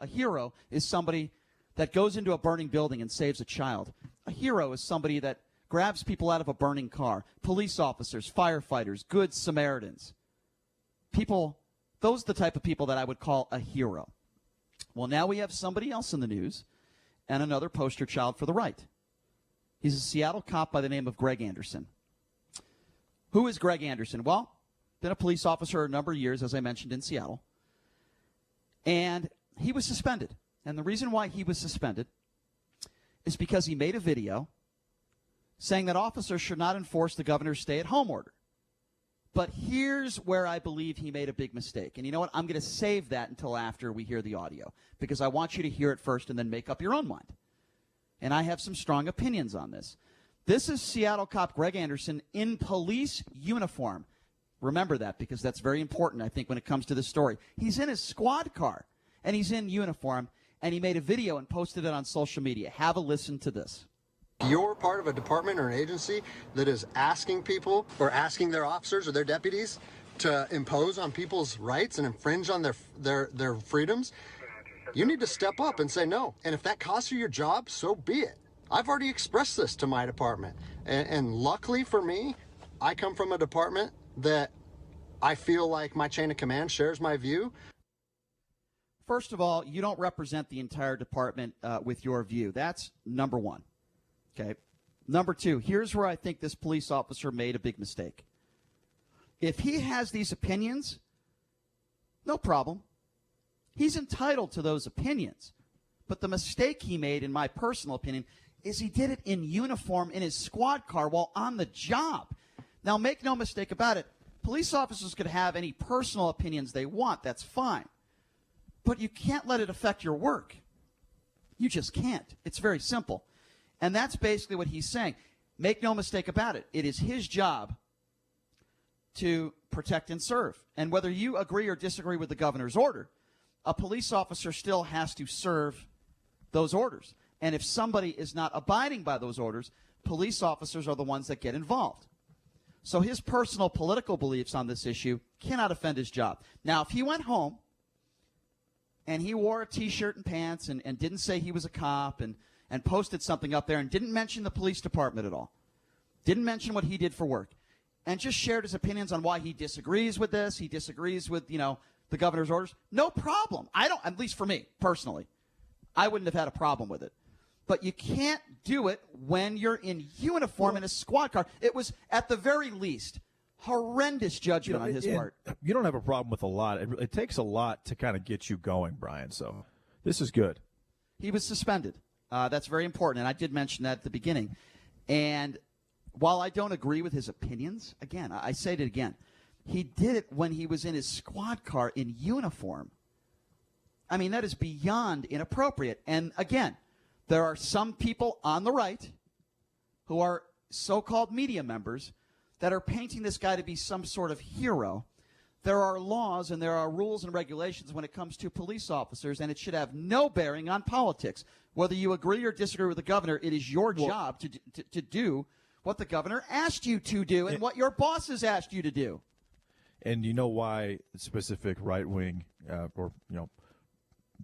A hero is somebody that goes into a burning building and saves a child. A hero is somebody that grabs people out of a burning car. Police officers, firefighters, good Samaritans. People, those are the type of people that I would call a hero. Well, now we have somebody else in the news and another poster child for the right. He's a Seattle cop by the name of Greg Anderson. Who is Greg Anderson? Well, been a police officer a number of years, as I mentioned, in Seattle. And he was suspended. And the reason why he was suspended is because he made a video saying that officers should not enforce the governor's stay-at-home order. But here's where I believe he made a big mistake. And you know what? I'm going to save that until after we hear the audio, because I want you to hear it first and then make up your own mind. And I have some strong opinions on this. This is Seattle cop Greg Anderson in police uniform. Remember that, because that's very important, I think, when it comes to this story. He's in his squad car, and he's in uniform, and he made a video and posted it on social media. Have a listen to this. You're part of a department or an agency that is asking people or asking their officers or their deputies to impose on people's rights and infringe on their freedoms. You need to step up and say no. And if that costs you your job, so be it. I've already expressed this to my department. And luckily for me, I come from a department that I feel like my chain of command shares my view. First of all, you don't represent the entire department with your view. That's number one. Okay. Number two, here's where I think this police officer made a big mistake. If he has these opinions, no problem. He's entitled to those opinions. But the mistake he made, in my personal opinion, is he did it in uniform in his squad car while on the job. Now, make no mistake about it. Police officers could have any personal opinions they want. That's fine. But you can't let it affect your work. You just can't. It's very simple. And that's basically what he's saying. Make no mistake about it. It is his job to protect and serve. And whether you agree or disagree with the governor's order, a police officer still has to serve those orders. And if somebody is not abiding by those orders, police officers are the ones that get involved. So his personal political beliefs on this issue cannot offend his job. Now, if he went home and he wore a T-shirt and pants and didn't say he was a cop and posted something up there and didn't mention the police department at all, didn't mention what he did for work, and just shared his opinions on why he disagrees with this, he disagrees with, the governor's orders, no problem. I don't, at least for me, personally, I wouldn't have had a problem with it. But you can't do it when you're in uniform in a squad car. It was, at the very least, horrendous judgment on his part. You don't have a problem with a lot. It takes a lot to kind of get you going, Brian. So this is good. He was suspended. That's very important, and I did mention that at the beginning. And while I don't agree with his opinions, again, I say it again, he did it when he was in his squad car in uniform. I mean, that is beyond inappropriate. And again, there are some people on the right who are so-called media members that are painting this guy to be some sort of hero. There are laws and there are rules and regulations when it comes to police officers, and it should have no bearing on politics. Whether you agree or disagree with the governor, it is your job to do what the governor asked you to do and what your bosses asked you to do. And you know why specific right-wing or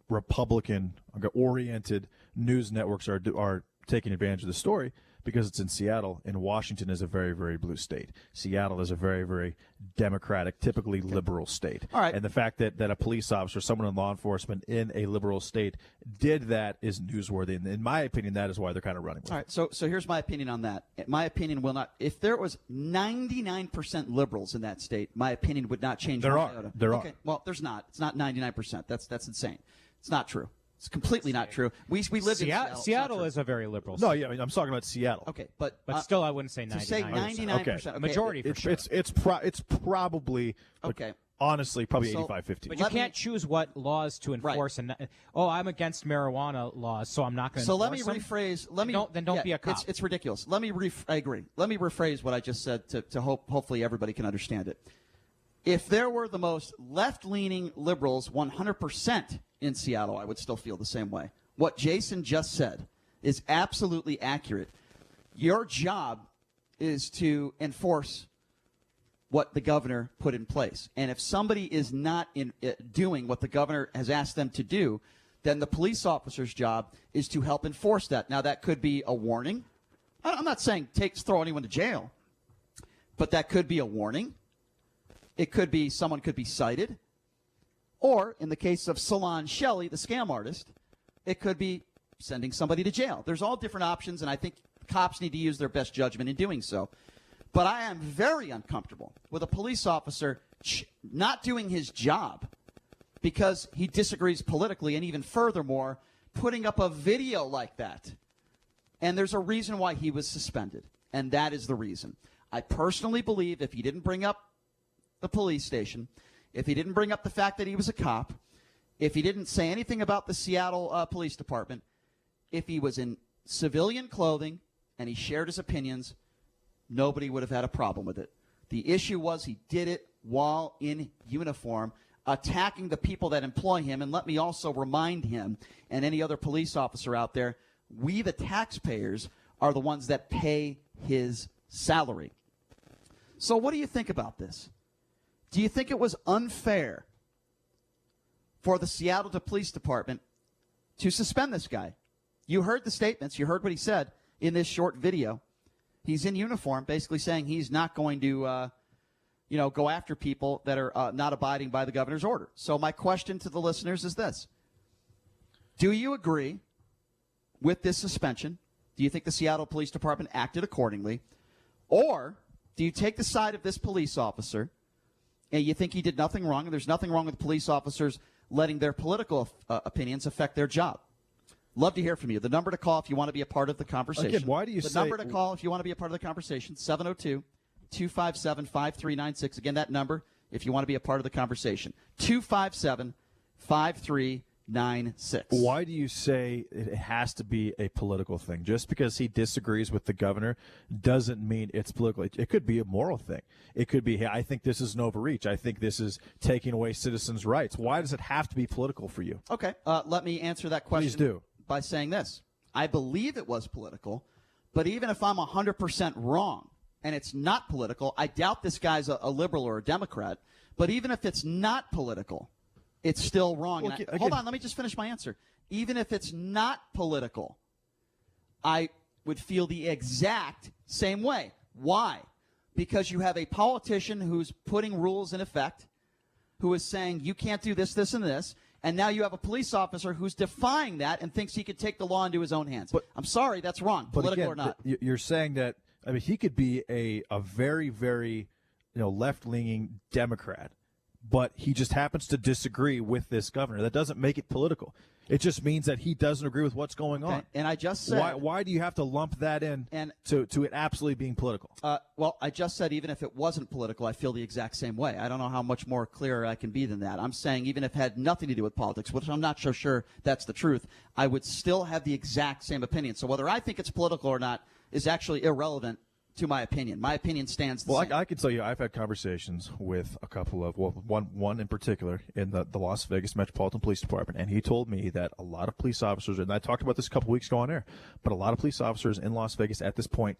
Republican-oriented news networks are taking advantage of the story? Because it's in Seattle, and Washington is a very, very blue state. Seattle is a very, very democratic, typically liberal state. All right. And the fact that a police officer, someone in law enforcement in a liberal state did that is newsworthy. And in my opinion, that is why they're kind of running with it. All right, so here's my opinion on that. My opinion will not, if there was 99% liberals in that state, my opinion would not change. There are. Okay, well, there's not. It's not 99%. That's insane. It's not true. It's completely not true. We live in Seattle. Seattle is a very liberal state. No, yeah, I mean, I'm talking about Seattle. Okay, but still, I wouldn't say 99%. To say 99%, okay. Majority for sure. It's probably okay. Honestly, probably 85-15. But you can't choose what laws to enforce. Right. And I'm against marijuana laws, so I'm not going to. So let me rephrase. Then don't be a cop. It's ridiculous. I agree. Let me rephrase what I just said to hopefully everybody can understand it. If there were the most left-leaning liberals 100% in Seattle, I would still feel the same way. What Jason just said is absolutely accurate. Your job is to enforce what the governor put in place. And if somebody is not doing what the governor has asked them to do, then the police officer's job is to help enforce that. Now, that could be a warning. I'm not saying throw anyone to jail, but that could be a warning. It could be someone could be cited. Or, in the case of Solange Shelley, the scam artist, it could be sending somebody to jail. There's all different options, and I think cops need to use their best judgment in doing so. But I am very uncomfortable with a police officer not doing his job because he disagrees politically, and even furthermore, putting up a video like that. And there's a reason why he was suspended, and that is the reason. I personally believe if he didn't bring up the police station, if he didn't bring up the fact that he was a cop, if he didn't say anything about the Seattle Police Department, if he was in civilian clothing and he shared his opinions, nobody would have had a problem with it. The issue was he did it while in uniform, attacking the people that employ him. And let me also remind him and any other police officer out there, we, the taxpayers, are the ones that pay his salary. So what do you think about this? Do you think it was unfair for the Seattle Police Department to suspend this guy? You heard the statements. You heard what he said in this short video. He's in uniform, basically saying he's not going to, go after people that are not abiding by the governor's order. So my question to the listeners is this. Do you agree with this suspension? Do you think the Seattle Police Department acted accordingly? Or do you take the side of this police officer and you think he did nothing wrong, and there's nothing wrong with police officers letting their political opinions affect their job? Love to hear from you. The number to call if you want to be a part of the conversation. Again, why do you the say... number to call if you want to be a part of the conversation, 702-257-5396. Again, that number if you want to be a part of the conversation, 257-5396. Why do you say it has to be a political thing? Just because he disagrees with the governor doesn't mean it's political. It could be a moral thing. It could be, hey, I think this is an overreach. I think this is taking away citizens' rights. Why does it have to be political for you? Okay, let me answer that question. Please do. By saying this. I believe it was political, but even if I'm 100% wrong and it's not political, I doubt this guy's a liberal or a Democrat, but even if it's not political, it's still wrong. Well, And hold on, let me just finish my answer. Even if it's not political, I would feel the exact same way. Why? Because you have a politician who's putting rules in effect, who is saying you can't do this, this, and this, and now you have a police officer who's defying that and thinks he could take the law into his own hands. But I'm sorry, that's wrong, political again, or not. You're saying that, I mean, he could be a very, very left-leaning Democrat, but he just happens to disagree with this governor. That doesn't make it political. It just means that he doesn't agree with what's going on. And I just said... Why do you have to lump that in to it absolutely being political? Well, I just said even if it wasn't political, I feel the exact same way. I don't know how much more clear I can be than that. I'm saying even if it had nothing to do with politics, which I'm not so sure that's the truth, I would still have the exact same opinion. So whether I think it's political or not is actually irrelevant to my opinion. My opinion stands the same. I can tell you I've had conversations with a couple of, one in particular in the Las Vegas Metropolitan Police Department, and he told me that a lot of police officers, and I talked about this a couple weeks ago on air, but a lot of police officers in Las Vegas at this point,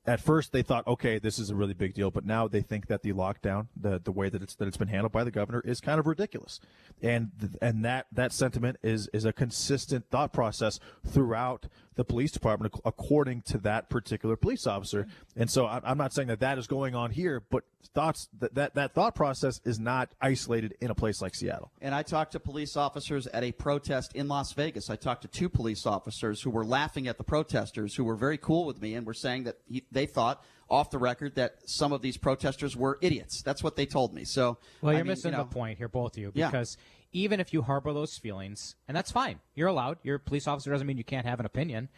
at first they thought, okay, this is a really big deal, but now they think that the lockdown, the way that it's been handled by the governor is kind of ridiculous. And that sentiment is a consistent thought process throughout the police department according to that particular police officer. And so I'm not saying that is going on here, but that thought process is not isolated in a place like Seattle. And I talked to police officers at a protest in Las Vegas. I talked to 2 police officers who were laughing at the protesters, who were very cool with me and were saying that they thought off the record that some of these protesters were idiots. That's what they told me. So, well, you're missing the point here, both of you, because even if you harbor those feelings, and that's fine, you're allowed. You're a police officer, doesn't mean you can't have an opinion,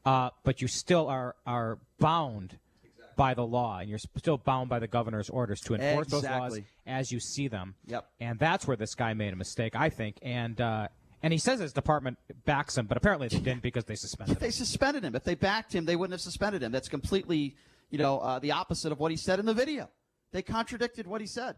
but you still are bound by the law, and you're still bound by the governor's orders to enforce those laws as you see them. Yep. And that's where this guy made a mistake, I think. And he says his department backs him, but apparently they didn't because they suspended him. They suspended him. If they backed him, they wouldn't have suspended him. That's completely, the opposite of what he said in the video. They contradicted what he said.